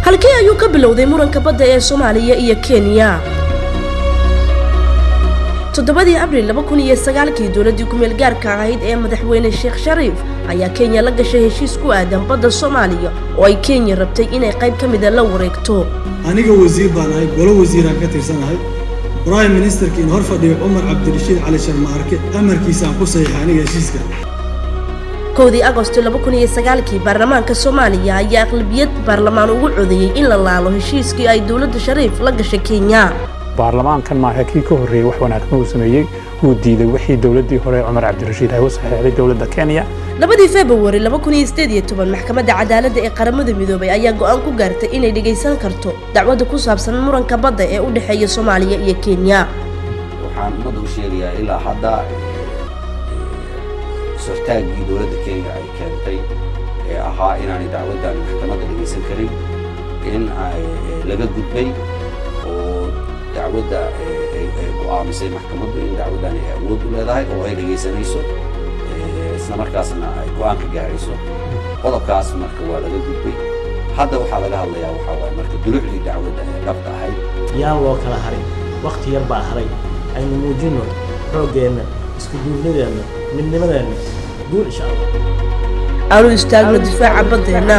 halkee ayuu ka bilowday muranka badda ee Soomaaliya iyo Kenya 7 Abriil 2009 dowladda ku meel gaarka ahayd ee madaxweyne Sheekh Shariif ayaa Kenya la gashay heshiis ku aadan badda Soomaaliya oo ay Kenya rabtay inay qayb ka mid ah la wareegto aniga wasiir baan ahay golo wasiiraan ka tirsanahay Prime Minister kiin hor fadhiyo Umar Abdirashiid Cali Sharmaarke amarkiisa ku saxiixay aniga heshiiska 1 Agosto 2009 baarlamaanka Soomaaliya ayaa aqlabiyad baarlamaan ugu codeeyay in la laalo heshiiskii ay dowladda Shariif la gashay Kenya baarlamaankan ma hakii ka horeeyay wax wanaagsan uu sameeyay uu diiday wixii dowladii hore Umar Abdirashiid ay u saxeexday dowladda Kenya 2 February 2018 maxkamadda cadaaladda ee qaramada midoobay ayaa go'aan ku gaartay inay dhageysan karto dacwada ku saabsan muranka badda ee u dhaxeeya Soomaaliya iyo Kenya waxaan umada u sheegayaa ilaa hadda sortaagii dowladda Kenya ay keentay ee ahaa inaanay dacwadan maxkamadda dhageysan karin in ay laga gudbay oo dacwada go'aamisay maxkamaddu in dacwadan ay awood u leedahay oo ay dhageysanayso isla markaasna ay go'aan ka gaarayso qodobkaas marka waa laga gudbay hadda waxaa laga hadlayaa waxa waaye marka dulucdii dacwada ee dhabta ahayd yaan loo kala harin waqti yar baa haray aynu muujino xooggeena isku duubnideena midnimadeena guul insha Allah aanu istaagno difaaca baddeena